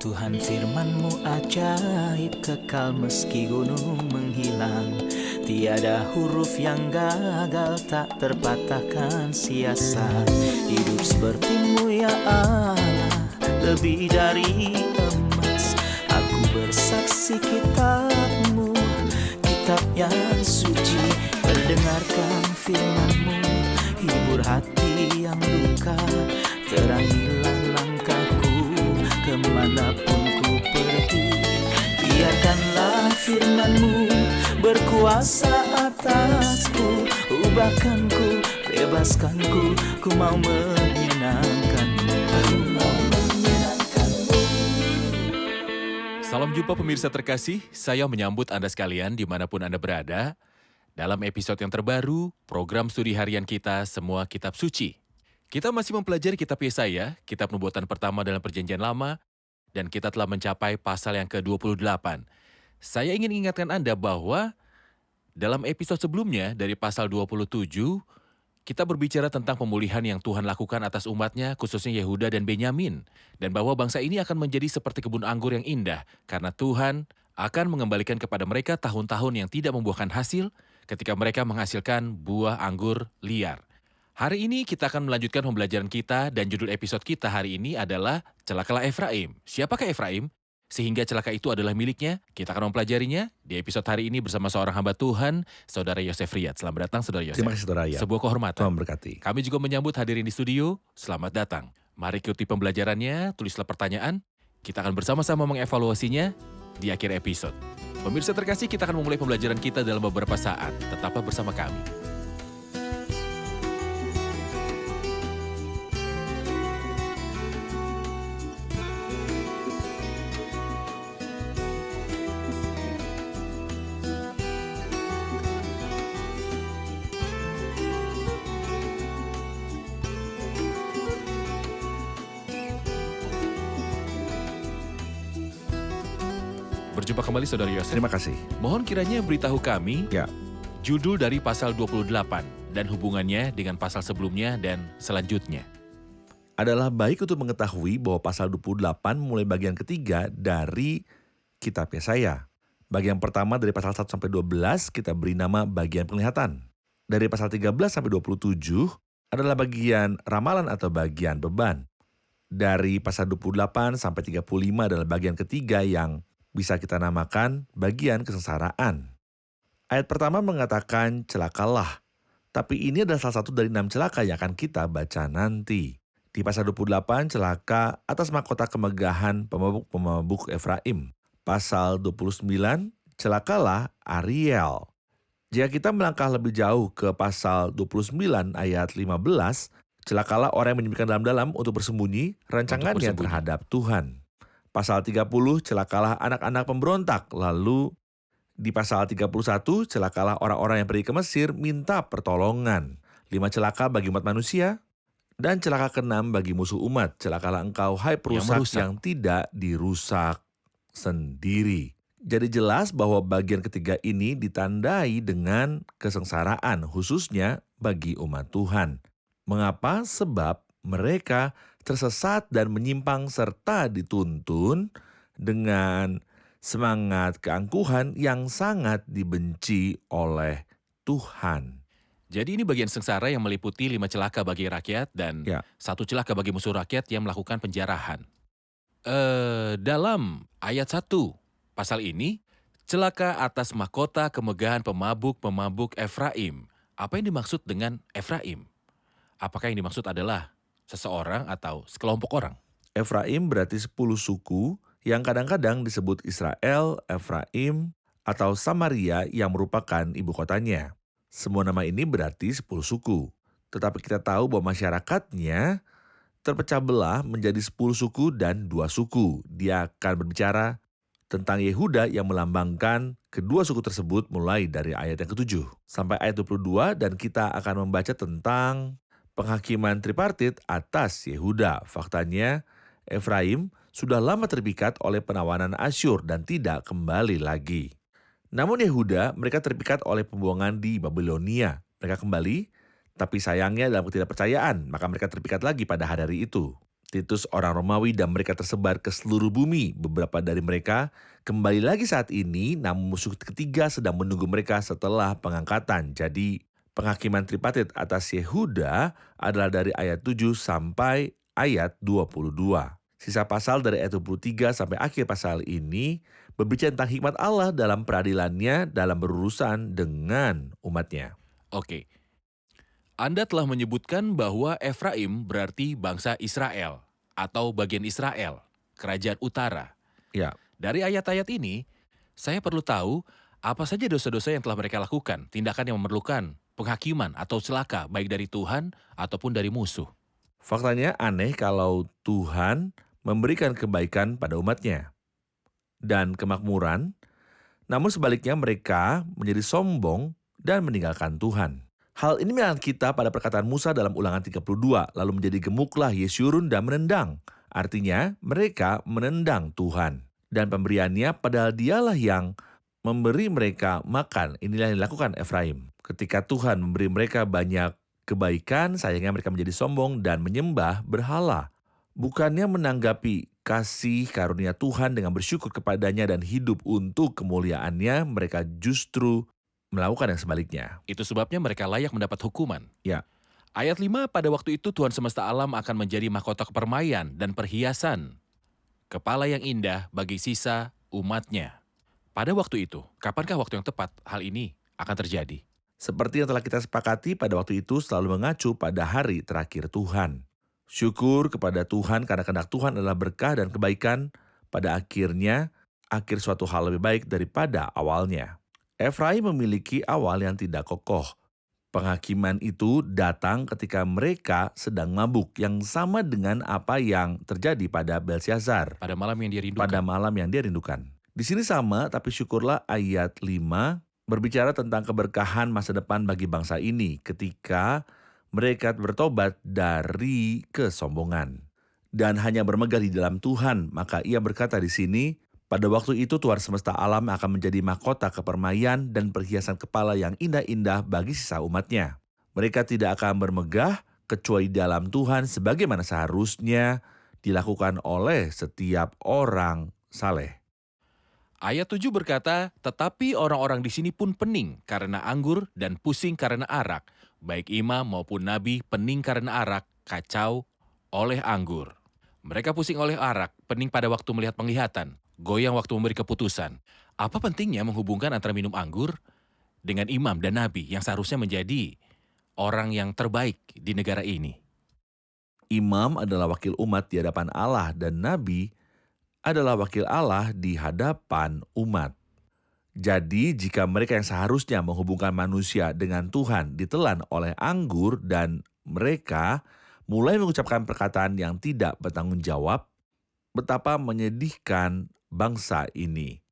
Tuhan firman-Mu ajaib, kekal meski gunung menghilang. Tiada huruf yang gagal, tak terpatahkan siasat. Hidup seperti-Mu ya Allah, lebih dari emas. Aku bersaksi kitab-Mu, kitab yang suci. Mendengarkan firman-Mu, hibur hati yang luka. Terangilah langkahku kemanapun ku pergi. Biarkanlah firman-Mu berkuasa atasku. Ubahkanku, bebaskanku, ku mau menyenangkan-Mu. Salam jumpa pemirsa terkasih, saya menyambut Anda sekalian dimanapun Anda berada. Dalam episode yang terbaru, program studi harian kita Semua Kitab Suci. Kita masih mempelajari kitab Yesaya, kitab nubuatan pertama dalam perjanjian lama, dan kita telah mencapai pasal yang ke-28. Saya ingin ingatkan Anda bahwa dalam episode sebelumnya dari pasal 27, kita berbicara tentang pemulihan yang Tuhan lakukan atas umatnya, khususnya Yehuda dan Benyamin, dan bahwa bangsa ini akan menjadi seperti kebun anggur yang indah, karena Tuhan akan mengembalikan kepada mereka tahun-tahun yang tidak membuahkan hasil ketika mereka menghasilkan buah anggur liar. Hari ini kita akan melanjutkan pembelajaran kita dan judul episode kita hari ini adalah Celakalah Efraim. Siapakah Efraim? Sehingga celaka itu adalah miliknya. Kita akan mempelajarinya di episode hari ini bersama seorang hamba Tuhan, Saudara Yosef Riyad. Selamat datang, Saudara Yosef. Terima kasih, Saudara Riyad. Sebuah kehormatan. Tuhan berkati. Kami juga menyambut hadirin di studio. Selamat datang. Mari ikuti pembelajarannya, tulislah pertanyaan. Kita akan bersama-sama mengevaluasinya di akhir episode. Pemirsa terkasih, kita akan memulai pembelajaran kita dalam beberapa saat. Tetaplah bersama kami. Berjumpa kembali, Saudara Yosef. Terima kasih. Mohon kiranya beritahu kami Ya, judul dari pasal 28 dan hubungannya dengan pasal sebelumnya dan selanjutnya. adalah baik untuk mengetahui bahwa pasal 28 mulai bagian ketiga dari kitab Yesaya. Bagian pertama dari pasal 1 sampai 12 kita beri nama bagian penglihatan. Dari pasal 13 sampai 27 adalah bagian ramalan atau bagian beban. Dari pasal 28 sampai 35 adalah bagian ketiga yang bisa kita namakan bagian kesengsaraan. Ayat pertama mengatakan celakalah, tapi ini adalah salah satu dari 6 celaka yang akan kita baca nanti. Di pasal 28 celaka atas mahkota kemegahan pemabuk-pemabuk Efraim. Pasal 29 celakalah Ariel. Jika kita melangkah lebih jauh ke pasal 29 ayat 15, celakalah orang yang menyembunyikan dalam-dalam untuk bersembunyi rancangannya terhadap Tuhan. Pasal 30, celakalah anak-anak pemberontak. Lalu di pasal 31, celakalah orang-orang yang pergi ke Mesir minta pertolongan. 5 celaka bagi umat manusia. Dan celaka ke-6 bagi musuh umat. Celakalah engkau, hai perusak yang tidak dirusak sendiri. Jadi jelas bahwa bagian ketiga ini ditandai dengan kesengsaraan, khususnya bagi umat Tuhan. Mengapa? Sebab mereka tersesat dan menyimpang serta dituntun dengan semangat keangkuhan yang sangat dibenci oleh Tuhan. Jadi ini bagian sengsara yang meliputi 5 celaka bagi rakyat dan 1 celaka bagi musuh rakyat yang melakukan penjarahan. Dalam ayat 1 pasal ini, celaka atas mahkota kemegahan pemabuk-pemabuk Efraim. Apa yang dimaksud dengan Efraim? Apakah yang dimaksud adalah seseorang atau sekelompok orang? Efraim berarti 10 suku yang kadang-kadang disebut Israel, Efraim, atau Samaria yang merupakan ibu kotanya. Semua nama ini berarti 10 suku. Tetapi kita tahu bahwa masyarakatnya terpecah belah menjadi 10 suku dan 2 suku. Dia akan berbicara tentang Yehuda yang melambangkan kedua suku tersebut mulai dari ayat yang ke-7 sampai ayat 22, dan kita akan membaca tentang penghakiman tripartit atas Yehuda. Faktanya, Efraim sudah lama terpikat oleh penawanan Asyur dan tidak kembali lagi. Namun Yehuda, mereka terpikat oleh pembuangan di Babilonia. Mereka kembali, tapi sayangnya dalam ketidakpercayaan, maka mereka terpikat lagi pada hari itu. Titus orang Romawi dan mereka tersebar ke seluruh bumi. Beberapa dari mereka kembali lagi saat ini, namun musuh ketiga sedang menunggu mereka setelah pengangkatan. Jadi penghakiman tripartit atas Yehuda adalah dari ayat 7 sampai ayat 22. Sisa pasal dari ayat 23 sampai akhir pasal ini berbicara tentang hikmat Allah dalam peradilannya dalam berurusan dengan umatnya. Oke, Anda telah menyebutkan bahwa Efraim berarti bangsa Israel atau bagian Israel, kerajaan utara. Ya, Dari ayat-ayat ini, saya perlu tahu apa saja dosa-dosa yang telah mereka lakukan, tindakan yang memerlukan penghakiman atau celaka, baik dari Tuhan ataupun dari musuh. faktanya aneh kalau Tuhan memberikan kebaikan pada umatnya dan kemakmuran, namun sebaliknya mereka menjadi sombong dan meninggalkan Tuhan. Hal ini mengingat kita pada perkataan Musa dalam Ulangan 32, lalu menjadi gemuklah Yesyurun dan menendang. Artinya mereka menendang Tuhan. Dan pemberiannya padahal dialah yang memberi mereka makan. Inilah yang dilakukan Efraim. Ketika Tuhan memberi mereka banyak kebaikan, sayangnya mereka menjadi sombong dan menyembah berhala. Bukannya menanggapi kasih karunia Tuhan dengan bersyukur kepadanya dan hidup untuk kemuliaannya, mereka justru melakukan yang sebaliknya. Itu sebabnya mereka layak mendapat hukuman. Ya. Ayat 5, pada waktu itu Tuhan semesta alam akan menjadi mahkota kepermaian dan perhiasan. Kepala yang indah bagi sisa umatnya. Pada waktu itu, kapankah waktu yang tepat hal ini akan terjadi? Seperti yang telah kita sepakati pada waktu itu selalu mengacu pada hari terakhir Tuhan. Syukur kepada Tuhan karena kehendak Tuhan adalah berkah dan kebaikan pada akhirnya, akhir suatu hal lebih baik daripada awalnya. Efraim memiliki awal yang tidak kokoh. Penghakiman itu datang ketika mereka sedang mabuk, yang sama dengan apa yang terjadi pada Belsyazar. Pada malam yang dia rindukan. Pada malam yang dia rindukan. Di sini sama, tapi syukurlah ayat 5 berbicara tentang keberkahan masa depan bagi bangsa ini ketika mereka bertobat dari kesombongan dan hanya bermegah di dalam Tuhan. Maka ia berkata di sini, pada waktu itu Tuhan semesta alam akan menjadi mahkota kepermaian dan perhiasan kepala yang indah-indah bagi sisa umatnya. Mereka tidak akan bermegah kecuali dalam Tuhan sebagaimana seharusnya dilakukan oleh setiap orang saleh. Ayat 7 berkata, tetapi orang-orang di sini pun pening karena anggur dan pusing karena arak. Baik imam maupun nabi pening karena arak, kacau oleh anggur. Mereka pusing oleh arak, pening pada waktu melihat penglihatan, goyang waktu memberi keputusan. Apa pentingnya menghubungkan antara minum anggur dengan imam dan nabi yang seharusnya menjadi orang yang terbaik di negara ini? Imam adalah wakil umat di hadapan Allah dan nabi adalah wakil Allah di hadapan umat. Jadi jika mereka yang seharusnya menghubungkan manusia dengan Tuhan ditelan oleh anggur dan mereka mulai mengucapkan perkataan yang tidak bertanggung jawab, betapa menyedihkan bangsa ini.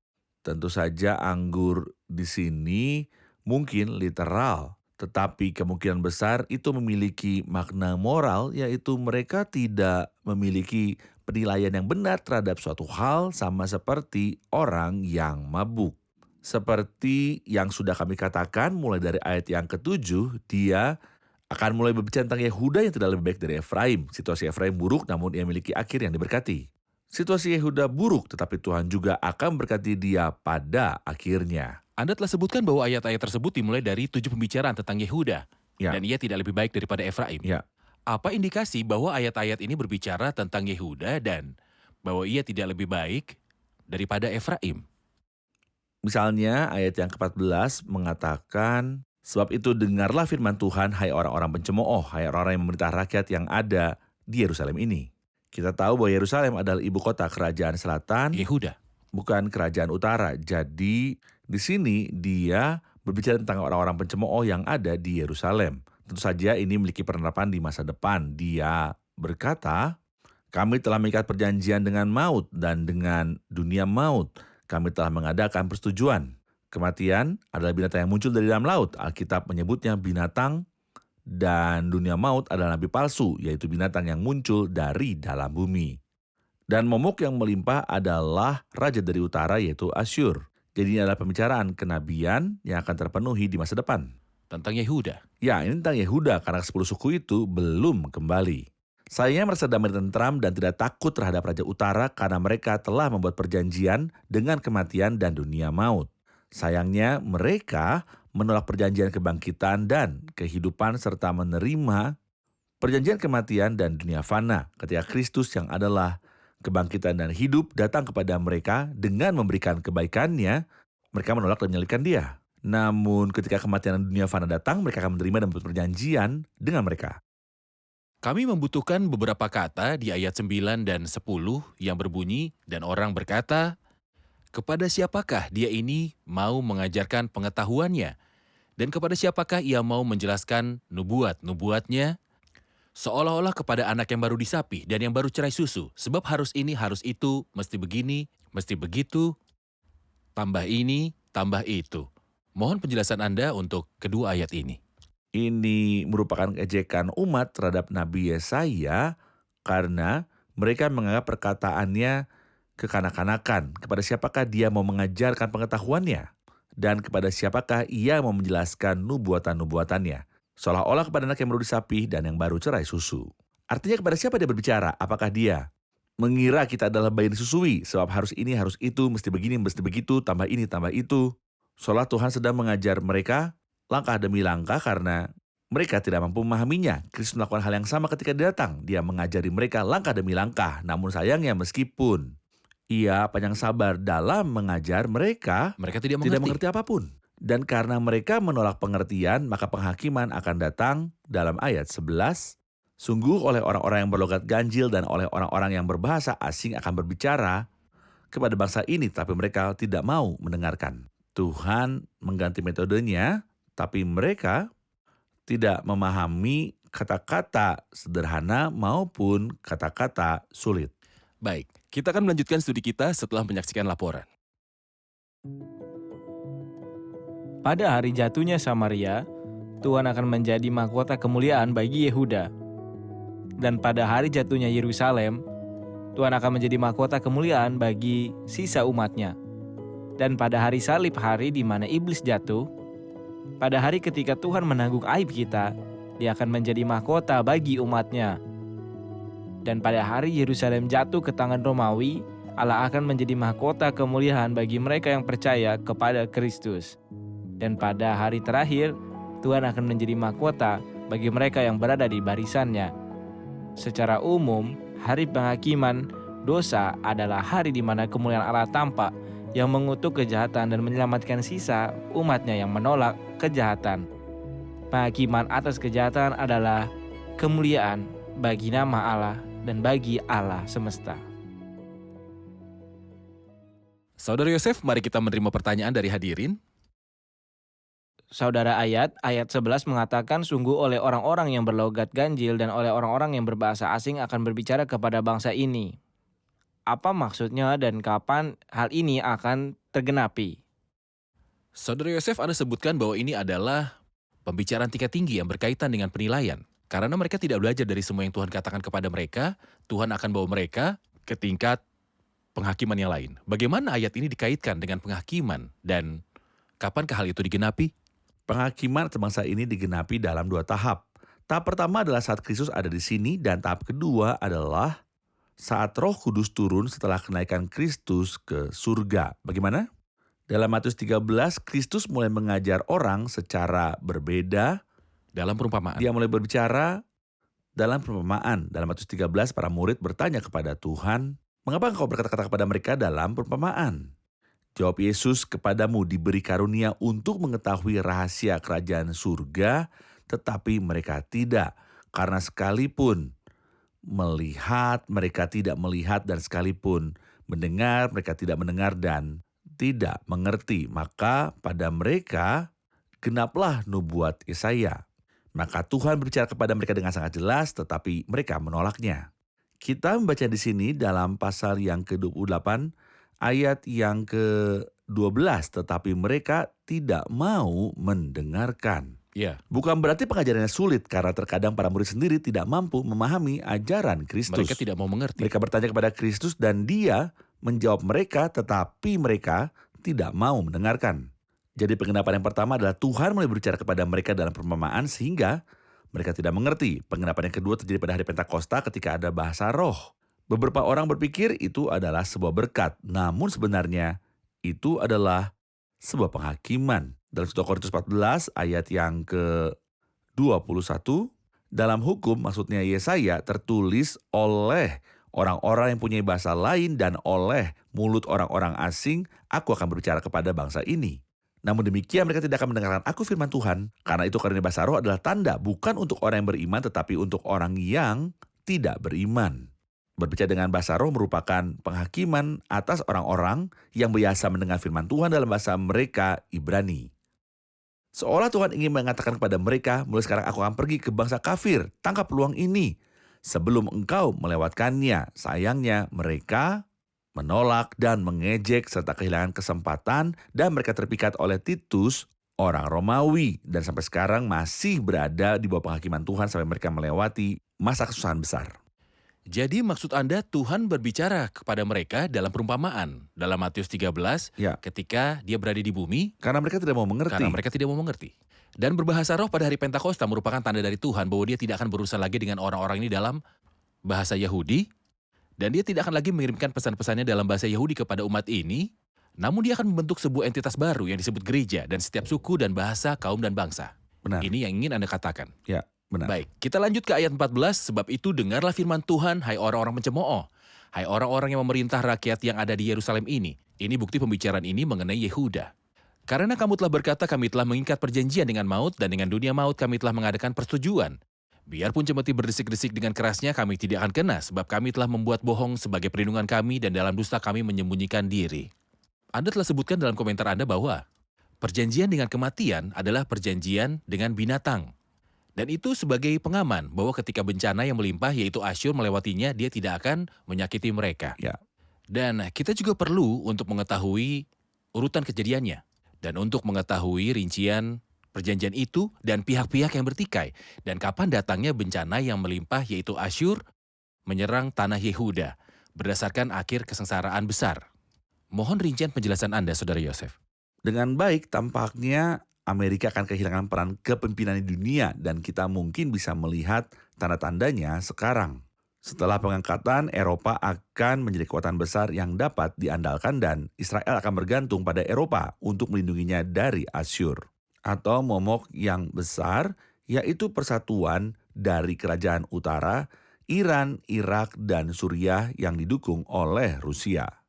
Tentu saja anggur di sini mungkin literal, tetapi kemungkinan besar itu memiliki makna moral, yaitu mereka tidak memiliki penilaian yang benar terhadap suatu hal, sama seperti orang yang mabuk. Seperti yang sudah kami katakan mulai dari ayat yang ke-7, dia akan mulai berbicara tentang Yehuda yang tidak lebih baik dari Efraim. Situasi Efraim buruk namun ia memiliki akhir yang diberkati. Situasi Yehuda buruk tetapi Tuhan juga akan berkati dia pada akhirnya. Anda telah sebutkan bahwa ayat-ayat tersebut dimulai dari 7 pembicaraan tentang Yehuda. Ya. Dan ia tidak lebih baik daripada Efraim. Ya. Apa indikasi bahwa ayat-ayat ini berbicara tentang Yehuda dan bahwa ia tidak lebih baik daripada Efraim? Misalnya ayat yang ke-14 mengatakan, sebab itu dengarlah firman Tuhan, hai orang-orang pencemooh, hai orang-orang yang memerintah rakyat yang ada di Yerusalem ini. Kita tahu bahwa Yerusalem adalah ibu kota kerajaan selatan, Yehuda. bukan kerajaan utara. Jadi di sini dia berbicara tentang orang-orang pencemooh yang ada di Yerusalem. Tentu saja ini memiliki penerapan di masa depan. Dia berkata, kami telah mengikat perjanjian dengan maut dan dengan dunia maut. Kami telah mengadakan persetujuan. Kematian adalah binatang yang muncul dari dalam laut. Alkitab menyebutnya binatang, dan dunia maut adalah nabi palsu, yaitu binatang yang muncul dari dalam bumi. Dan momok yang melimpah adalah raja dari utara, yaitu Asyur. Jadi ini adalah pembicaraan kenabian yang akan terpenuhi di masa depan. Tentang Yehuda. Ya, ini tentang Yehuda karena 10 suku itu belum kembali. Sayangnya merasa damai dan tentram dan tidak takut terhadap Raja Utara karena mereka telah membuat perjanjian dengan kematian dan dunia maut. Sayangnya mereka menolak perjanjian kebangkitan dan kehidupan serta menerima perjanjian kematian dan dunia fana ketika Kristus yang adalah kebangkitan dan hidup datang kepada mereka dengan memberikan kebaikannya, mereka menolak dan menyalibkan dia. Namun ketika kematian dan dunia fana datang, mereka akan menerima dan membuat perjanjian dengan mereka. Kami membutuhkan beberapa kata di ayat 9 dan 10 yang berbunyi, dan orang berkata, kepada siapakah dia ini mau mengajarkan pengetahuannya? Dan kepada siapakah ia mau menjelaskan nubuat-nubuatnya? Seolah-olah kepada anak yang baru disapi dan yang baru cerai susu, sebab harus ini, harus itu, mesti begini, mesti begitu, tambah ini, tambah itu. Mohon penjelasan Anda untuk kedua ayat ini. Ini merupakan ejekan umat terhadap Nabi Yesaya karena mereka menganggap perkataannya kekanak-kanakan. Kepada siapakah dia mau mengajarkan pengetahuannya? Dan kepada siapakah ia mau menjelaskan nubuatan-nubuatannya? Seolah-olah kepada anak yang baru disapi dan yang baru cerai susu. Artinya kepada siapa dia berbicara? Apakah dia mengira kita adalah bayi disusui? Sebab harus ini, harus itu, mesti begini, mesti begitu, tambah ini, tambah itu. Seolah Tuhan sedang mengajar mereka langkah demi langkah karena mereka tidak mampu memahaminya. Kristus melakukan hal yang sama ketika dia datang. Dia mengajari mereka langkah demi langkah. Namun sayangnya meskipun ia panjang sabar dalam mengajar mereka, Mereka tidak tidak mengerti. mengerti apapun. Dan karena mereka menolak pengertian, maka penghakiman akan datang dalam ayat 11. Sungguh oleh orang-orang yang berlogat ganjil dan oleh orang-orang yang berbahasa asing akan berbicara kepada bangsa ini, tapi mereka tidak mau mendengarkan. Tuhan mengganti metodenya, tapi mereka tidak memahami kata-kata sederhana maupun kata-kata sulit. Baik, kita akan melanjutkan studi kita setelah menyaksikan laporan. Pada hari jatuhnya Samaria, Tuhan akan menjadi mahkota kemuliaan bagi Yehuda. Dan pada hari jatuhnya Yerusalem, Tuhan akan menjadi mahkota kemuliaan bagi sisa umatnya. Dan pada hari salib, hari di mana iblis jatuh, pada hari ketika Tuhan menanggung aib kita, Dia akan menjadi mahkota bagi umatnya. Dan pada hari Yerusalem jatuh ke tangan Romawi, Allah akan menjadi mahkota kemuliaan bagi mereka yang percaya kepada Kristus. Dan pada hari terakhir, Tuhan akan menjadi mahkota bagi mereka yang berada di barisannya. Secara umum, hari penghakiman dosa adalah hari di mana kemuliaan Allah tampak, yang mengutuk kejahatan dan menyelamatkan sisa umatnya yang menolak kejahatan. Penghakiman atas kejahatan adalah kemuliaan bagi nama Allah dan bagi Allah semesta. Saudara Yosef, mari kita menerima pertanyaan dari hadirin. Saudara ayat 11 mengatakan sungguh oleh orang-orang yang berlogat ganjil dan oleh orang-orang yang berbahasa asing akan berbicara kepada bangsa ini. Apa maksudnya dan kapan hal ini akan tergenapi? Saudara Yosef, Anda sebutkan bahwa ini adalah pembicaraan tingkat tinggi yang berkaitan dengan penilaian. Karena mereka tidak belajar dari semua yang Tuhan katakan kepada mereka, Tuhan akan bawa mereka ke tingkat penghakiman yang lain. Bagaimana ayat ini dikaitkan dengan penghakiman dan kapankah hal itu digenapi? Penghakiman atas bangsa ini digenapi dalam 2 tahap. Tahap pertama adalah saat Kristus ada di sini dan tahap kedua adalah saat Roh Kudus turun setelah kenaikan Kristus ke surga. Bagaimana? Dalam Matius 13, Kristus mulai mengajar orang secara berbeda. Dalam perumpamaan. Dia mulai berbicara dalam perumpamaan. Dalam Matius 13, para murid bertanya kepada Tuhan, "Mengapa engkau berkata-kata kepada mereka dalam perumpamaan?" Jawab Yesus, "Kepadamu diberi karunia untuk mengetahui rahasia kerajaan surga, tetapi mereka tidak. Karena sekalipun melihat, mereka tidak melihat, dan sekalipun mendengar, mereka tidak mendengar dan tidak mengerti. Maka pada mereka genaplah nubuat Yesaya." Maka Tuhan berbicara kepada mereka dengan sangat jelas, tetapi mereka menolaknya. Kita membaca di sini dalam pasal yang ke-28, ayat yang ke-12, tetapi mereka tidak mau mendengarkan. Ya, Bukan berarti pengajarannya sulit, karena terkadang para murid sendiri tidak mampu memahami ajaran Kristus. mereka tidak mau mengerti. Mereka bertanya kepada Kristus dan Dia menjawab mereka, tetapi mereka tidak mau mendengarkan. Jadi penggenapan yang pertama adalah Tuhan mulai berbicara kepada mereka dalam perumpamaan sehingga Mereka tidak mengerti. Penggenapan yang kedua terjadi pada hari Pentakosta ketika ada bahasa roh. Beberapa orang berpikir itu adalah sebuah berkat, namun sebenarnya itu adalah sebuah penghakiman. Dalam 1 Korintus 14 ayat yang ke-21, dalam hukum maksudnya Yesaya tertulis oleh orang-orang yang punya bahasa lain dan oleh mulut orang-orang asing, aku akan berbicara kepada bangsa ini. Namun demikian mereka tidak akan mendengarkan aku firman Tuhan, karena itu karena bahasa roh adalah tanda bukan untuk orang yang beriman tetapi untuk orang yang tidak beriman. Berbicara dengan bahasa roh merupakan penghakiman atas orang-orang yang biasa mendengar firman Tuhan dalam bahasa mereka Ibrani. Seolah Tuhan ingin mengatakan kepada mereka, mulai sekarang aku akan pergi ke bangsa kafir, tangkap peluang ini sebelum engkau melewatkannya. Sayangnya mereka menolak dan mengejek serta kehilangan kesempatan dan mereka terpikat oleh Titus, orang Romawi, dan sampai sekarang masih berada di bawah penghakiman Tuhan sampai mereka melewati masa kesusahan besar. Jadi maksud Anda Tuhan berbicara kepada mereka dalam perumpamaan dalam Matius 13 Ya. ketika dia berada di bumi Karena mereka tidak mau mengerti. karena mereka tidak mau mengerti. Dan berbahasa roh pada hari Pentakosta merupakan tanda dari Tuhan bahwa dia tidak akan berurusan lagi dengan orang-orang ini dalam bahasa Yahudi dan dia tidak akan lagi mengirimkan pesan-pesannya dalam bahasa Yahudi kepada umat ini, namun dia akan membentuk sebuah entitas baru yang disebut gereja dan setiap suku dan bahasa, kaum dan bangsa. Benar. Ini yang ingin Anda katakan. Ya, benar. Baik, kita lanjut ke ayat 14. Sebab itu dengarlah firman Tuhan, hai orang-orang pencemooh. Hai orang-orang yang memerintah rakyat yang ada di Yerusalem ini. Ini bukti pembicaraan ini mengenai Yehuda. Karena kamu telah berkata kami telah mengikat perjanjian dengan maut dan dengan dunia maut kami telah mengadakan persetujuan. Biarpun cemeti berdesik-desik dengan kerasnya kami tidak akan kena sebab kami telah membuat bohong sebagai perlindungan kami dan dalam dusta kami menyembunyikan diri. Anda telah sebutkan dalam komentar Anda bahwa perjanjian dengan kematian adalah perjanjian dengan binatang. Dan itu sebagai pengaman bahwa ketika bencana yang melimpah yaitu Asyur melewatinya, dia tidak akan menyakiti mereka. Ya. Dan kita juga perlu untuk mengetahui urutan kejadiannya. Dan untuk mengetahui rincian perjanjian itu dan pihak-pihak yang bertikai. Dan kapan datangnya bencana yang melimpah yaitu Asyur menyerang tanah Yehuda berdasarkan akhir kesengsaraan besar. Mohon rincian penjelasan Anda, Saudara Yosef. Dengan baik tampaknya Amerika akan kehilangan peran kepemimpinan di dunia dan kita mungkin bisa melihat tanda-tandanya sekarang. Setelah pengangkatan, Eropa akan menjadi kekuatan besar yang dapat diandalkan dan Israel akan bergantung pada Eropa untuk melindunginya dari Asyur. Atau momok yang besar, yaitu persatuan dari kerajaan utara, Iran, Irak, dan Suriah yang didukung oleh Rusia.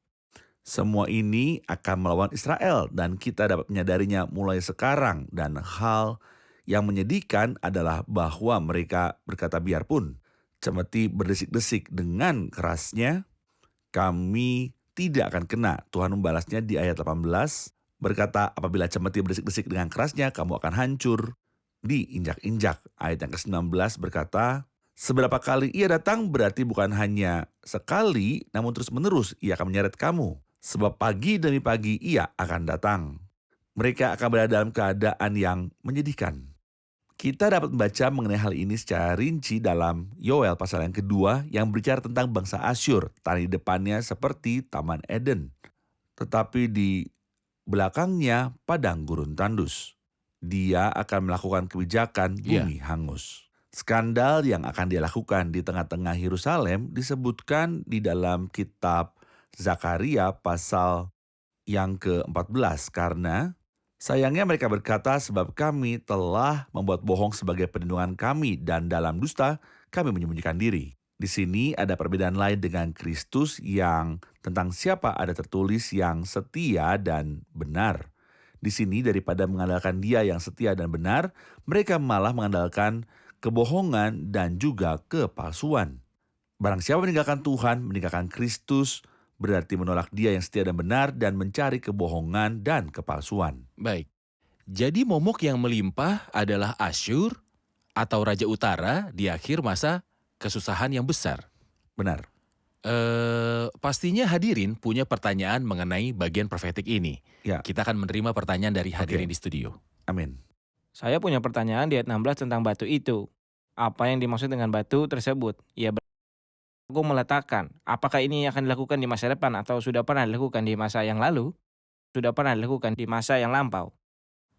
Semua ini akan melawan Israel dan kita dapat menyadarinya mulai sekarang dan hal yang menyedihkan adalah bahwa mereka berkata biarpun cemeti berdesik-desik dengan kerasnya, kami tidak akan kena. Tuhan membalasnya di ayat 18 berkata apabila cemeti berdesik-desik dengan kerasnya kamu akan hancur diinjak-injak. Ayat yang ke-19 berkata seberapa kali ia datang berarti bukan hanya sekali namun terus-menerus ia akan menyeret kamu. Sebab pagi demi pagi ia akan datang. Mereka akan berada dalam keadaan yang menyedihkan. Kita dapat membaca mengenai hal ini secara rinci dalam Yoel pasal yang kedua yang berbicara tentang bangsa Asyur. Tanah di depannya seperti Taman Eden. Tetapi di belakangnya padang gurun tandus. Dia akan melakukan kebijakan bumi hangus. Skandal yang akan dia lakukan di tengah-tengah Yerusalem disebutkan di dalam kitab Zakaria pasal yang ke-14 karena sayangnya mereka berkata sebab kami telah membuat bohong sebagai perlindungan kami dan dalam dusta kami menyembunyikan diri. Di sini ada perbedaan lain dengan Kristus yang tentang siapa ada tertulis yang setia dan benar. Di sini daripada mengandalkan dia yang setia dan benar, mereka malah mengandalkan kebohongan dan juga kepalsuan. Barang siapa meninggalkan Tuhan, meninggalkan Kristus, berarti menolak dia yang setia dan benar dan mencari kebohongan dan kepalsuan. Baik, jadi momok yang melimpah adalah Asyur atau Raja Utara di akhir masa kesusahan yang besar. Benar. Pastinya hadirin punya pertanyaan mengenai bagian profetik ini. Ya. Kita akan menerima pertanyaan dari hadirin Oke. di studio. Amin. Saya punya pertanyaan di ayat 16 tentang batu itu. Apa yang dimaksud dengan batu tersebut? Aku meletakkan, apakah ini akan dilakukan di masa depan atau sudah pernah dilakukan di masa yang lalu? Sudah pernah dilakukan di masa yang lampau?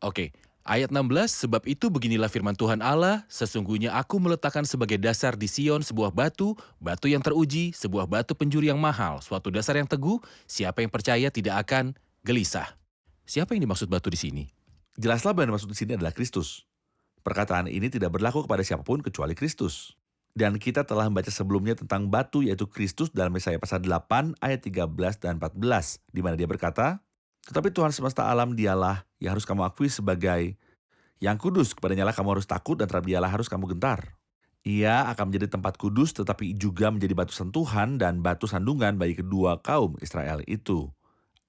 Oke, Ayat 16, sebab itu beginilah firman Tuhan Allah, sesungguhnya aku meletakkan sebagai dasar di Sion sebuah batu, batu yang teruji, sebuah batu penjuru yang mahal, suatu dasar yang teguh, siapa yang percaya tidak akan gelisah. Siapa yang dimaksud batu di sini? Jelaslah bahwa yang dimaksud di sini adalah Kristus. Perkataan ini tidak berlaku kepada siapapun kecuali Kristus. Dan kita telah membaca sebelumnya tentang batu yaitu Kristus dalam Yesaya pasal 8 ayat 13 dan 14, di mana dia berkata, tetapi Tuhan semesta alam dialah yang harus kamu akui sebagai yang kudus, kepadanya lah kamu harus takut dan terhadap dialah harus kamu gentar. Ia akan menjadi tempat kudus tetapi juga menjadi batu sentuhan dan batu sandungan bagi kedua kaum Israel itu.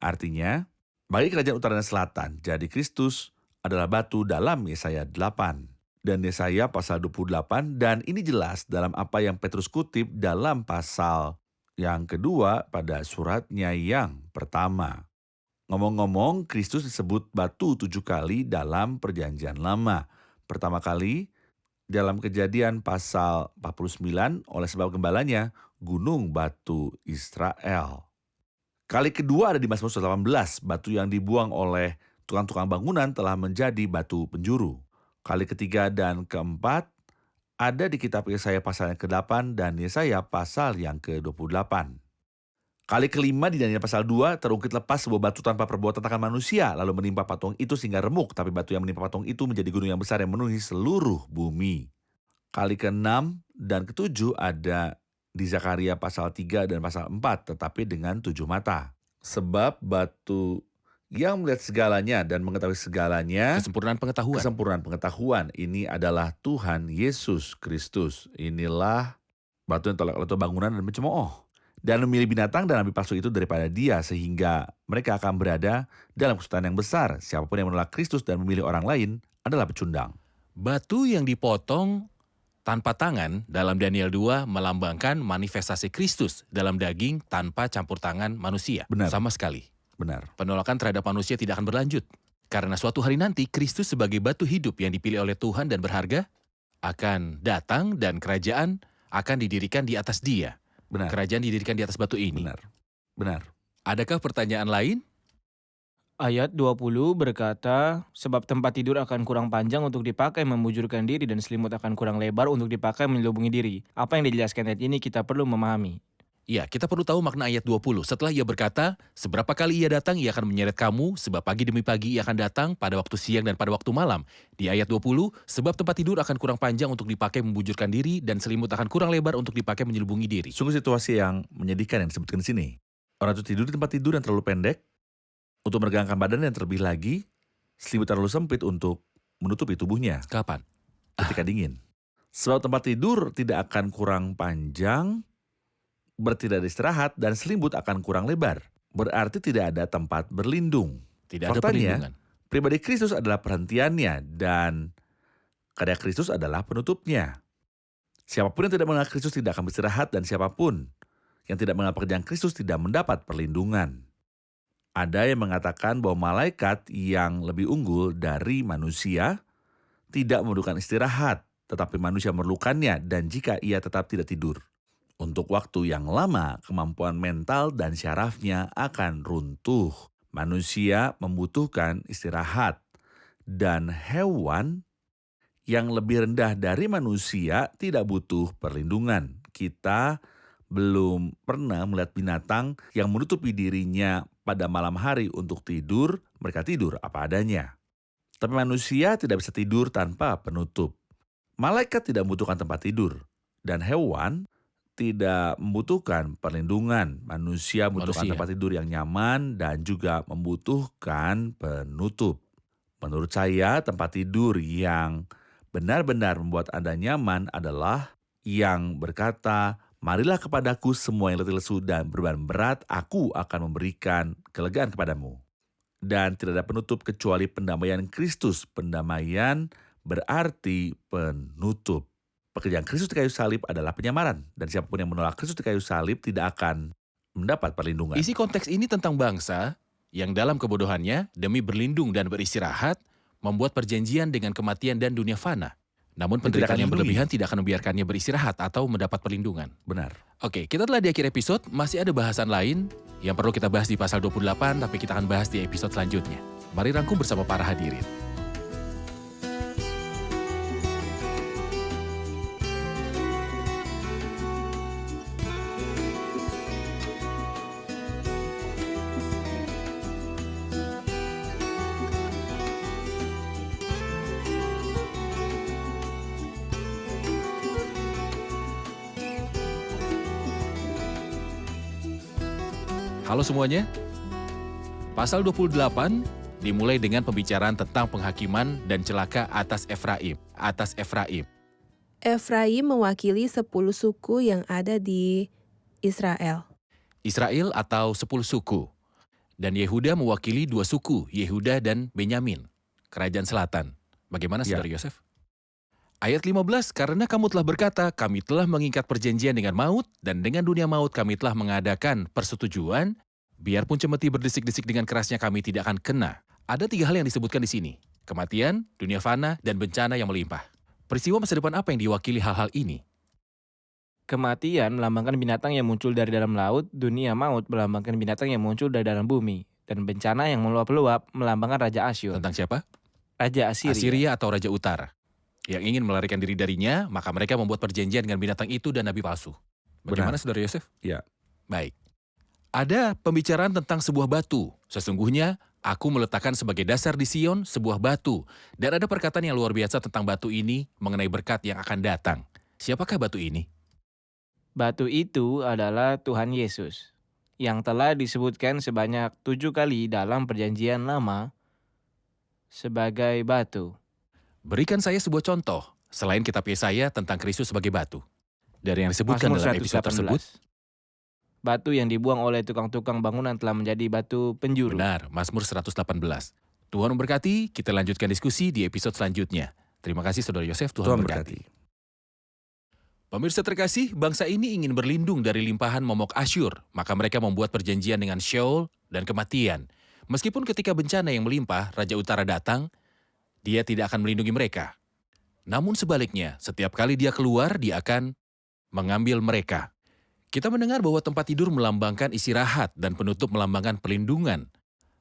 Artinya, bagi kerajaan utara dan selatan, jadi Kristus adalah batu dalam Yesaya 8. Dan Yesaya pasal 28, dan ini jelas dalam apa yang Petrus kutip dalam pasal yang kedua pada suratnya yang pertama. Ngomong-ngomong, Kristus disebut batu 7 kali dalam perjanjian lama. Pertama kali dalam Kejadian pasal 49 oleh sebab gembalanya gunung batu Israel. Kali kedua ada di Mazmur 18, batu yang dibuang oleh tukang-tukang bangunan telah menjadi batu penjuru. Kali ketiga dan keempat ada di kitab Yesaya pasal yang ke-8 dan Yesaya pasal yang ke-28. Kali kelima di Daniel pasal 2 terungkit lepas sebuah batu tanpa perbuatan tangan manusia lalu menimpa patung itu sehingga remuk, tapi batu yang menimpa patung itu menjadi gunung yang besar yang memenuhi seluruh bumi. Kali ke-6 dan ke-7 ada di Zakaria pasal 3 dan pasal 4 tetapi dengan 7 mata. Sebab batu yang melihat segalanya dan mengetahui segalanya, kesempurnaan pengetahuan, ini adalah Tuhan Yesus Kristus. Inilah batu yang tolak leto bangunan dan mencemooh, dan memilih binatang dan nabi palsu itu daripada dia, sehingga mereka akan berada dalam kesulitan yang besar. Siapapun yang menolak Kristus dan memilih orang lain adalah pecundang. Batu yang dipotong tanpa tangan dalam Daniel 2 melambangkan manifestasi Kristus dalam daging tanpa campur tangan manusia. Benar. Sama sekali. Benar. Penolakan terhadap manusia tidak akan berlanjut. Karena suatu hari nanti Kristus sebagai batu hidup yang dipilih oleh Tuhan dan berharga akan datang dan kerajaan akan didirikan di atas dia. Benar. Kerajaan didirikan di atas batu ini. Benar. Adakah pertanyaan lain? Ayat 20 berkata, sebab tempat tidur akan kurang panjang untuk dipakai membujurkan diri dan selimut akan kurang lebar untuk dipakai menyelubungi diri. Apa yang dijelaskan ayat ini kita perlu memahami. Ya, kita perlu tahu makna ayat 20. Setelah ia berkata, seberapa kali ia datang, ia akan menyeret kamu, sebab pagi demi pagi ia akan datang, pada waktu siang dan pada waktu malam. Di ayat 20, sebab tempat tidur akan kurang panjang untuk dipakai membujurkan diri, dan selimut akan kurang lebar untuk dipakai menyelubungi diri. Sungguh situasi yang menyedihkan yang disebutkan di sini. Orang itu tidur di tempat tidur yang terlalu pendek, untuk meregangkan badan yang terlebih lagi, selimut terlalu sempit untuk menutupi tubuhnya. Kapan? Ketika dingin. Sebab tempat tidur tidak akan kurang panjang, berarti tidak ada istirahat, dan selimut akan kurang lebar. Berarti tidak ada tempat berlindung. Tidak ada Faktanya, perlindungan. pribadi Kristus adalah perhentiannya, dan karya Kristus adalah penutupnya. Siapapun yang tidak mengenal Kristus tidak akan beristirahat, dan siapapun yang tidak mengenal pekerjaan Kristus tidak mendapat perlindungan. Ada yang mengatakan bahwa malaikat yang lebih unggul dari manusia tidak memerlukan istirahat, tetapi manusia memerlukannya, dan jika ia tetap tidak tidur untuk waktu yang lama, kemampuan mental dan syarafnya akan runtuh. Manusia membutuhkan istirahat, dan hewan yang lebih rendah dari manusia tidak butuh perlindungan. Kita belum pernah melihat binatang yang menutupi dirinya pada malam hari untuk tidur, mereka tidur apa adanya. Tapi manusia tidak bisa tidur tanpa penutup. Malaikat tidak membutuhkan tempat tidur, dan hewan tidak membutuhkan perlindungan. Manusia membutuhkan tempat tidur yang nyaman dan juga membutuhkan penutup. Menurut saya, tempat tidur yang benar-benar membuat Anda nyaman adalah yang berkata, marilah kepadaku semua yang letih lesu dan beban berat, aku akan memberikan kelegaan kepadamu. Dan tidak ada penutup kecuali pendamaian Kristus. Pendamaian berarti penutup. Pekerjaan Kristus di kayu salib adalah penyamaran, dan siapapun yang menolak Kristus di kayu salib tidak akan mendapat perlindungan. Isi konteks ini tentang bangsa yang dalam kebodohannya demi berlindung dan beristirahat membuat perjanjian dengan kematian dan dunia fana. Namun penderitaan yang berlebihan tidak akan membiarkannya beristirahat atau mendapat perlindungan. Benar. Oke, kita telah di akhir episode, masih ada bahasan lain yang perlu kita bahas di pasal 28, tapi kita akan bahas di episode selanjutnya. Mari rangkum bersama para hadirin. Halo semuanya. Pasal 28 dimulai dengan pembicaraan tentang penghakiman dan celaka atas Efraim. Efraim mewakili 10 suku yang ada di Israel. Israel atau 10 suku. Dan Yehuda mewakili 2 suku, Yehuda dan Benyamin, kerajaan selatan. Bagaimana Ya. Saudara Yosef? Ayat 15, karena kamu telah berkata, kami telah mengikat perjanjian dengan maut, dan dengan dunia maut kami telah mengadakan persetujuan, biarpun cemeti berdesik-desik dengan kerasnya kami tidak akan kena. Ada 3 hal yang disebutkan di sini. Kematian, dunia fana, dan bencana yang melimpah. Peristiwa masa depan apa yang diwakili hal-hal ini? Kematian melambangkan binatang yang muncul dari dalam laut, dunia maut melambangkan binatang yang muncul dari dalam bumi, dan bencana yang meluap-luap melambangkan Raja Asyur. Tentang siapa? Raja Asiria. Asiria atau Raja Utara. Yang ingin melarikan diri darinya, maka mereka membuat perjanjian dengan binatang itu dan nabi palsu. Bagaimana Saudara Yosef? Ya. Baik. Ada pembicaraan tentang sebuah batu. Sesungguhnya, aku meletakkan sebagai dasar di Sion sebuah batu. Dan ada perkataan yang luar biasa tentang batu ini mengenai berkat yang akan datang. Siapakah batu ini? Batu itu adalah Tuhan Yesus, yang telah disebutkan sebanyak 7 kali dalam perjanjian lama sebagai batu. Berikan saya sebuah contoh, selain kitab Yesaya tentang Kristus sebagai batu. Dari yang disebutkan Mazmur dalam episode 118. tersebut, Batu yang dibuang oleh tukang-tukang bangunan telah menjadi batu penjuru. benar, Mazmur 118. Tuhan memberkati, kita lanjutkan diskusi di episode selanjutnya. Terima kasih Saudara Yosef, Tuhan Tuhan memberkati. berkati. Pemirsa terkasih, bangsa ini ingin berlindung dari limpahan momok Asyur, maka mereka membuat perjanjian dengan Sheol dan kematian. Meskipun ketika bencana yang melimpah, Raja Utara datang, dia tidak akan melindungi mereka. Namun sebaliknya, setiap kali dia keluar, dia akan mengambil mereka. Kita mendengar bahwa tempat tidur melambangkan istirahat dan penutup melambangkan perlindungan.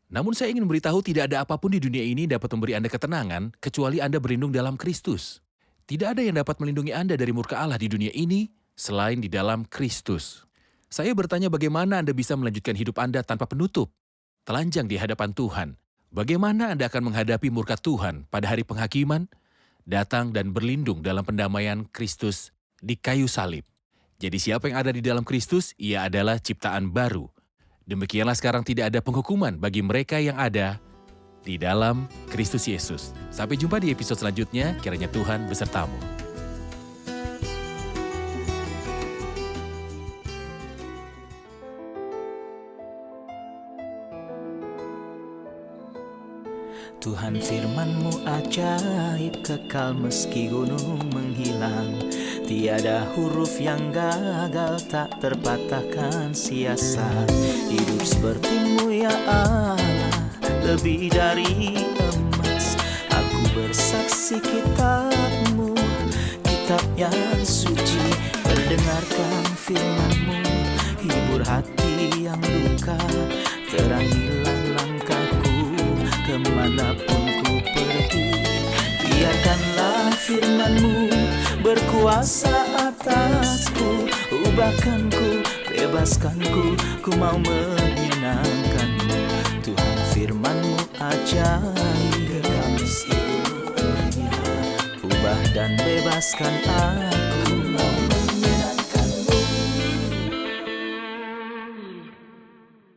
Namun saya ingin memberitahu tidak ada apapun di dunia ini dapat memberi Anda ketenangan kecuali Anda berlindung dalam Kristus. Tidak ada yang dapat melindungi Anda dari murka Allah di dunia ini selain di dalam Kristus. Saya bertanya bagaimana Anda bisa melanjutkan hidup Anda tanpa penutup, telanjang di hadapan Tuhan. Bagaimana Anda akan menghadapi murka Tuhan pada hari penghakiman, datang dan berlindung dalam pendamaian Kristus di kayu salib. Jadi siapa yang ada di dalam Kristus, ia adalah ciptaan baru. Demikianlah sekarang tidak ada penghukuman bagi mereka yang ada di dalam Kristus Yesus. Sampai jumpa di episode selanjutnya, kiranya Tuhan besertamu. Tuhan firman-Mu ajaib, kekal meski gunung menghilang. Tiada huruf yang gagal, tak terpatahkan siasat. Hidup seperti-Mu ya Allah, lebih dari emas. Aku bersaksi kitab-Mu, kitab yang suci. Mendengarkan firman-Mu, hibur hati yang luka. Terangilah langkahku kemanapun ku pergi. Biarkanlah firman-Mu berkuasa atasku. Ubahkanku, bebaskanku, ku mau menyenangkan-Mu. Tuhan firman-Mu ajaib, kekal meski gunung menghilang. Ubah dan bebaskan aku.